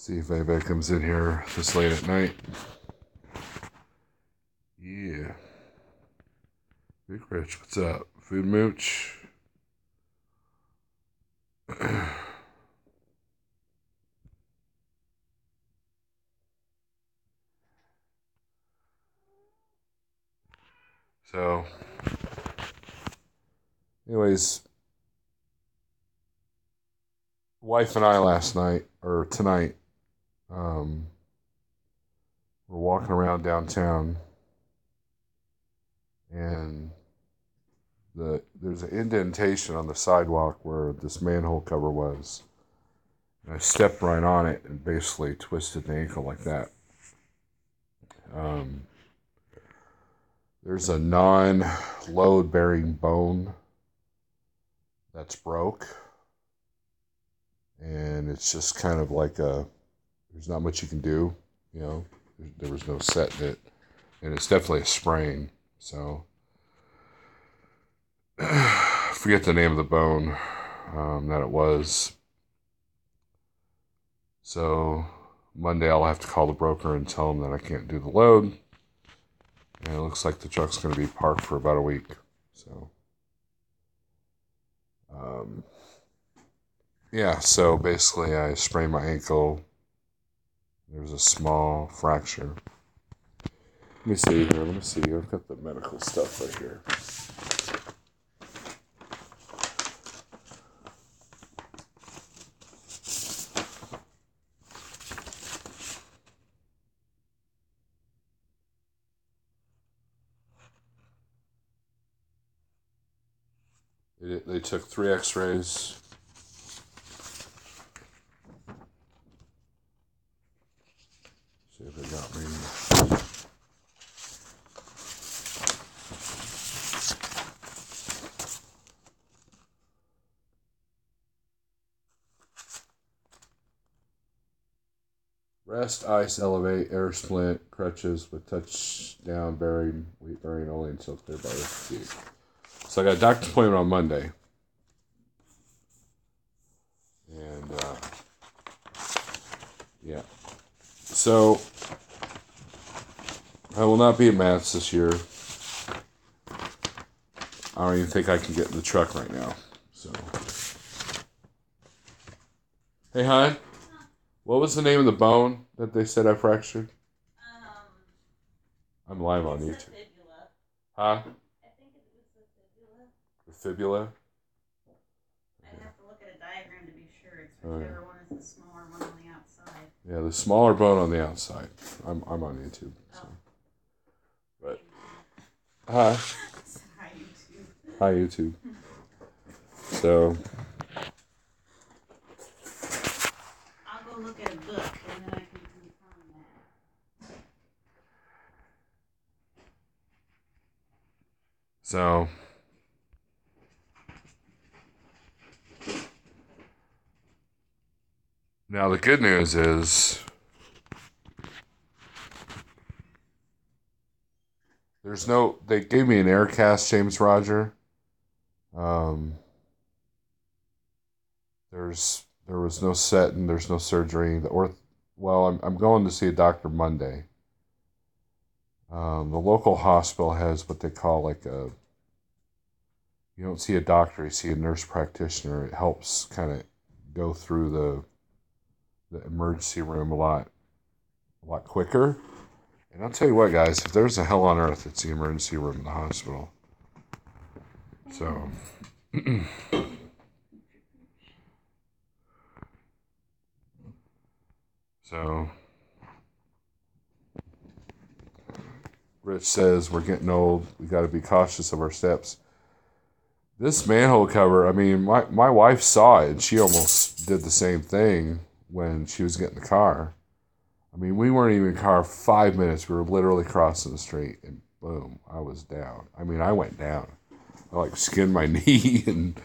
See if anybody comes in here this late at night. Yeah. Big Rich, what's up? Food Mooch? So, anyways, wife and I tonight, we're walking around downtown, and there's an indentation on the sidewalk where this manhole cover was. And I stepped right on it and basically twisted the ankle like that. There's a non-load bearing bone that's broke, and it's just kind of like there's not much you can do, you know. There was no setting it, and it's definitely a sprain. So, forget the name of the bone that it was. So, Monday I'll have to call the broker and tell him that I can't do the load. And it looks like the truck's going to be parked for about a week. So, yeah, so basically I sprained my ankle. There was a small fracture. Let me see here. I've got the medical stuff right here. They took 3 x-rays. See if they got me. Rest, ice, elevate, air splint, crutches with touchdown bearing, weight bearing only until cleared by orthopedic. So I got a doctor's appointment on Monday. And, yeah. So, I will not be at Matt's this year. I don't even think I can get in the truck right now. So, hey, hon. What was the name of the bone that they said I fractured? I'm live on YouTube. Fibula. Huh? I think it was the fibula. The fibula? I'd have to look at a diagram to be sure. It's whichever one is the smaller one on the outside. Yeah, the smaller bone on the outside. I'm on YouTube. So. But hi. Hi YouTube. Hi YouTube. So I'll go look at a book and then I can confirm that. So now the good news is they gave me an air cast, James Roger. There was no setting, there's no surgery. I'm going to see a doctor Monday. The local hospital has what they call you don't see a doctor, you see a nurse practitioner. It helps kind of go through the emergency room a lot quicker. And I'll tell you what, guys, if there's a hell on earth, it's the emergency room in the hospital. So, Rich says we're getting old. We got to be cautious of our steps. This manhole cover, I mean, my wife saw it, and she almost did the same thing when she was getting the car. I mean, we weren't even in the car 5 minutes. We were literally crossing the street, and boom, I was down. I mean, I went down. I skinned my knee and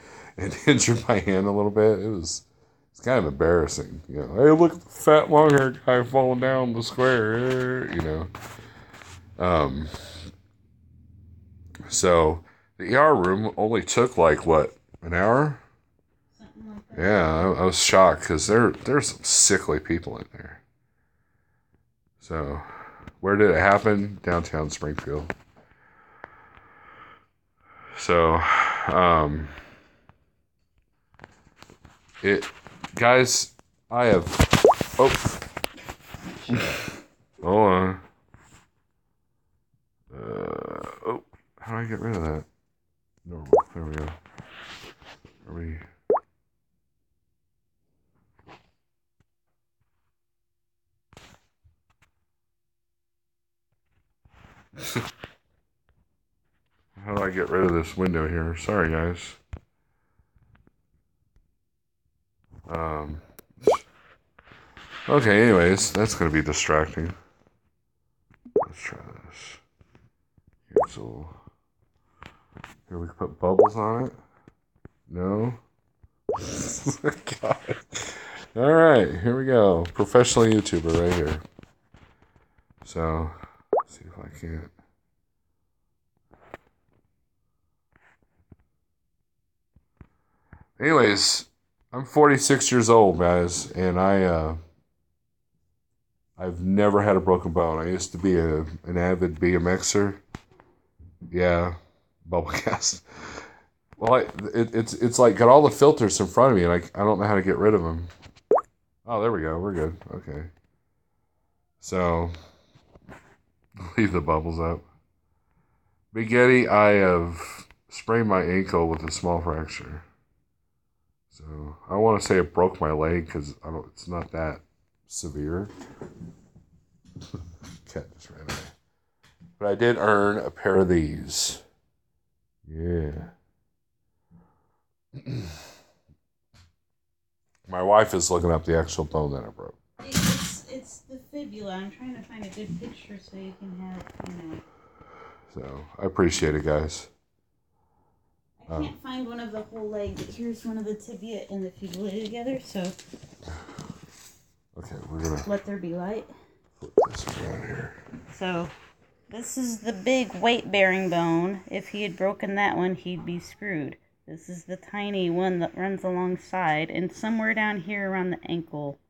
injured my hand a little bit. It's kind of embarrassing, you know. Hey, look at the fat long-haired guy falling down the square, you know. So the ER room only took an hour? Something like Yeah, I was shocked because there's some sickly people in there. So, where did it happen? Downtown Springfield. So, um, it, guys, I have. Oh, hold on. Oh, how do I get rid of that? Normal. There we go. Are we? How do I get rid of this window here? Sorry, guys. Um. Okay. Anyways, that's gonna be distracting. Let's try this. Cancel. Here we can put bubbles on it. No. God. All right, here we go. Professional YouTuber right here. So, let's see if I can't. Anyways, I'm 46 years old, guys, and I've never had a broken bone. I used to be an avid BMXer. Yeah, bubble cast. Well, it's like got all the filters in front of me, and I don't know how to get rid of them. Oh, there we go. We're good. Okay. So, leave the bubbles up. Big Eddie, I have sprained my ankle with a small fracture. So I want to say it broke my leg because it's not that severe. Cat just ran away. But I did earn a pair of these. Yeah. My wife is looking up the actual bone that I broke. It's the fibula. I'm trying to find a good picture so you can have. So I appreciate it, guys. I can't find one of the whole leg, but here's one of the tibia and the fibula together, so. Okay, we're gonna let there be light. Flip this around here. So, this is the big weight-bearing bone. If he had broken that one, he'd be screwed. This is the tiny one that runs alongside, and somewhere down here around the ankle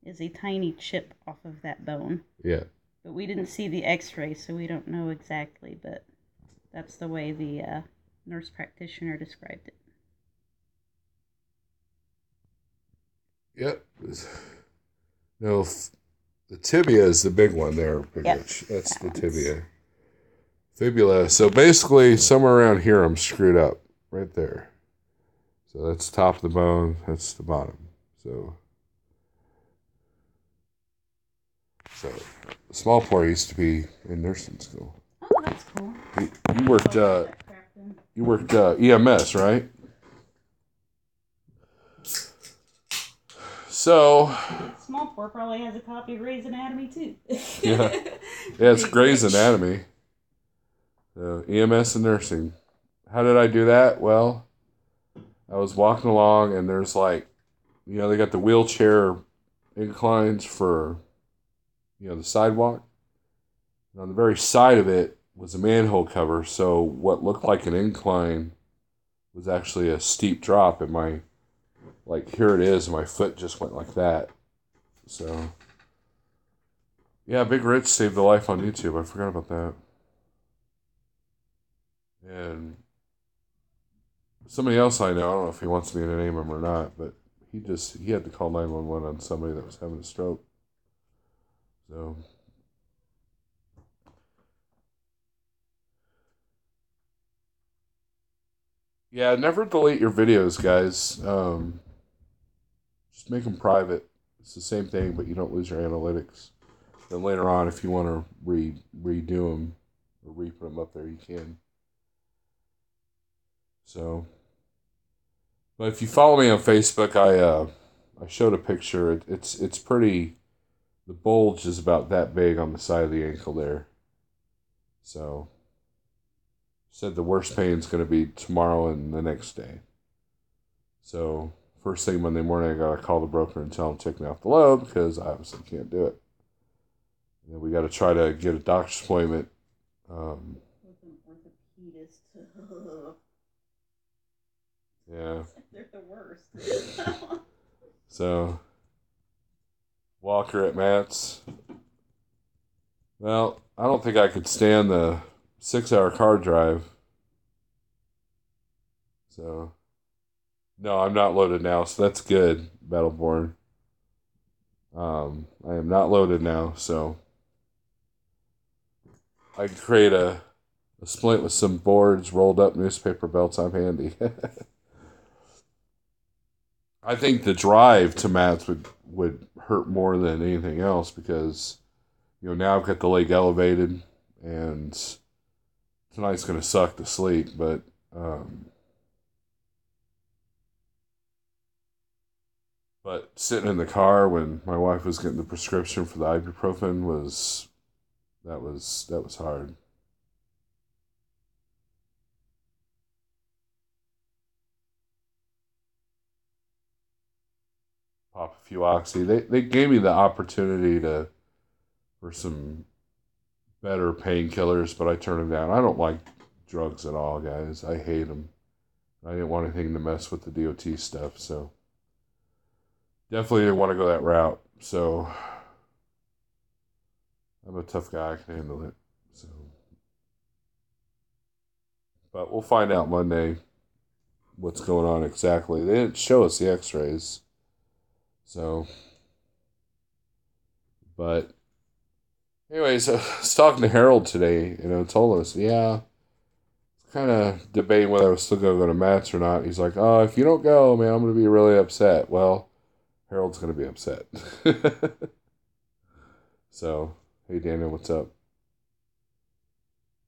is a tiny chip off of that bone. Yeah. But we didn't see the x-ray, so we don't know exactly, but that's the way the nurse practitioner described it. Yep. No, the tibia is the big one there. Yep. That's the tibia. Fibula. So basically, somewhere around here, I'm screwed up. Right there. So that's the top of the bone. That's the bottom. So the small part used to be in nursing school. Oh, that's cool. You worked EMS, right? So small pore probably has a copy of Grey's Anatomy too. Yeah, it's Grey's Anatomy. EMS and nursing. How did I do that? Well, I was walking along and there's they got the wheelchair inclines for, the sidewalk. And on the very side of it was a manhole cover. So what looked like an incline was actually a steep drop, and here it is, and my foot just went like that. So, yeah, Big Rich saved the life on YouTube. I forgot about that. And somebody else I know, I don't know if he wants me to name him or not, but he had to call 911 on somebody that was having a stroke. So, yeah, never delete your videos, guys. Just make them private. It's the same thing, but you don't lose your analytics. Then later on, if you want to redo them or re-put them up there, you can. So, but if you follow me on Facebook, I showed a picture. It's pretty. The bulge is about that big on the side of the ankle there. So, said the worst pain is going to be tomorrow and the next day. So, first thing Monday morning, I got to call the broker and tell him to take me off the load because I obviously can't do it. And then we got to try to get a doctor's appointment. With an orthopedist. Yeah. They're the worst. So, Walker at Matt's. Well, I don't think I could stand the 6-hour car drive. So, no, I'm not loaded now, so that's good, Battleborn. I am not loaded now, so I can create a splint with some boards, rolled up newspaper belts. I'm handy. I think the drive to Matt's would hurt more than anything else because now I've got the leg elevated and tonight's gonna suck to sleep. But sitting in the car when my wife was getting the prescription for the ibuprofen was hard. Pop a few oxy. They gave me the opportunity for some better painkillers, but I turned them down. I don't like drugs at all, guys. I hate them. I didn't want anything to mess with the DOT stuff, so definitely didn't want to go that route. So I'm a tough guy. I can handle it. So, but we'll find out Monday what's going on exactly. They didn't show us the X-rays, so. But anyways, I was talking to Harold today, told us, yeah, kind of debating whether I was still going to go to Matt's or not. He's like, oh, if you don't go, man, I'm going to be really upset. Well, Harold's going to be upset. So, hey, Daniel, what's up?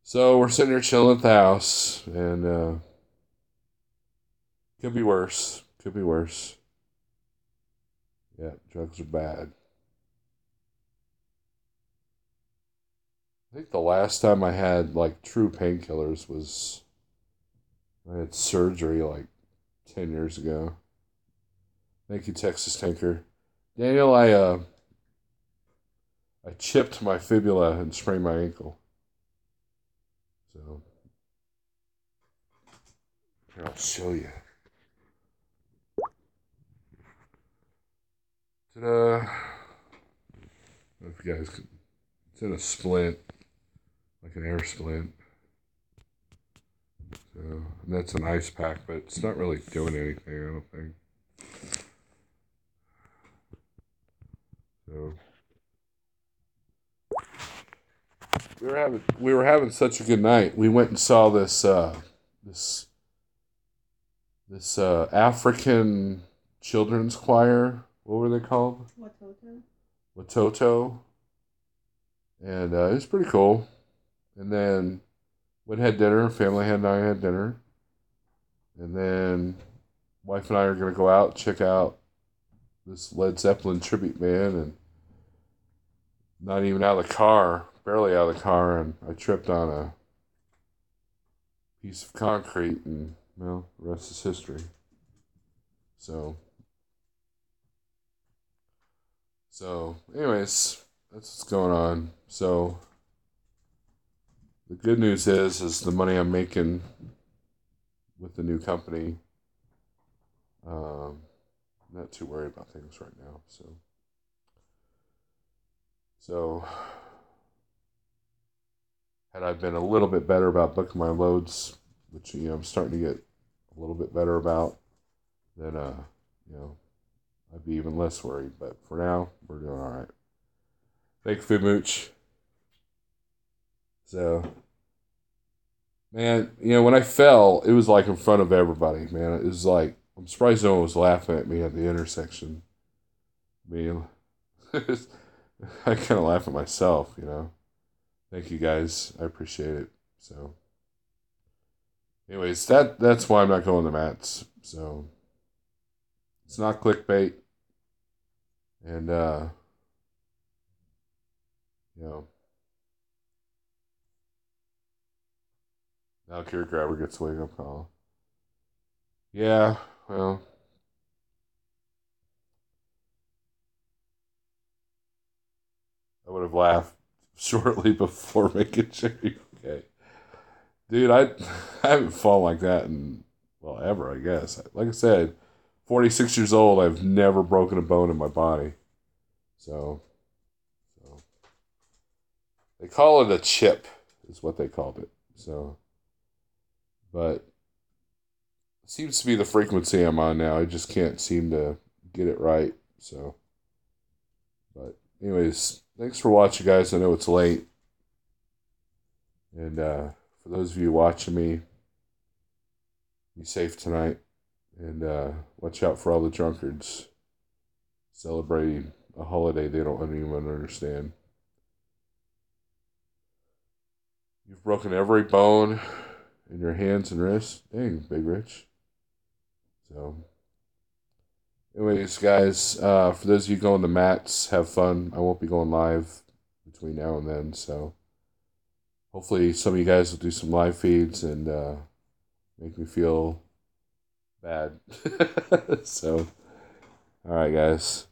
So, we're sitting here chilling at the house, and could be worse. Could be worse. Yeah, drugs are bad. I think the last time I had, like, true painkillers was I had surgery, like, 10 years ago. Thank you, Texas Tanker. Daniel, I chipped my fibula and sprained my ankle. So, here, I'll show you. Ta-da! I don't know if you guys can. It's in a splint, like an air splint. So, and that's an ice pack, but it's not really doing anything, I don't think. So, we were having such a good night. We went and saw this African children's choir. What were they called? Watoto. Watoto. And it was pretty cool. And then went and had dinner. Family and I had dinner. And then wife and I are going to go out and check out this Led Zeppelin tribute band. And not even out of the car, barely out of the car, and I tripped on a piece of concrete, and, well, the rest is history. So, anyways, that's what's going on. So, the good news is the money I'm making with the new company. Not too worried about things right now. So had I been a little bit better about booking my loads, which I'm starting to get a little bit better about, then I'd be even less worried. But for now, we're doing all right. Thank you, Mooch. So, man, when I fell, it was like in front of everybody, man. It was like, I'm surprised no one was laughing at me at the intersection. I mean, I kind of laugh at myself, Thank you guys. I appreciate it. So, anyways, that's why I'm not going to Matt's. So, it's not clickbait. And, now Cure Grabber gets a wake up call. Yeah, well, I would have laughed shortly before making sure you're okay. Dude, I haven't fallen like that in well, ever, I guess. Like I said, 46 years old, I've never broken a bone in my body. So they call it a chip, is what they called it. So, but it seems to be the frequency I'm on now. I just can't seem to get it right. So, but anyways, thanks for watching, guys. I know it's late. And for those of you watching me, be safe tonight. And watch out for all the drunkards celebrating a holiday they don't even understand. You've broken every bone in your hands and wrists. Dang, Big Rich. So, anyways, guys, for those of you going to mats, have fun. I won't be going live between now and then. So, hopefully, some of you guys will do some live feeds and make me feel bad. So, all right, guys,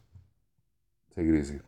take it easy.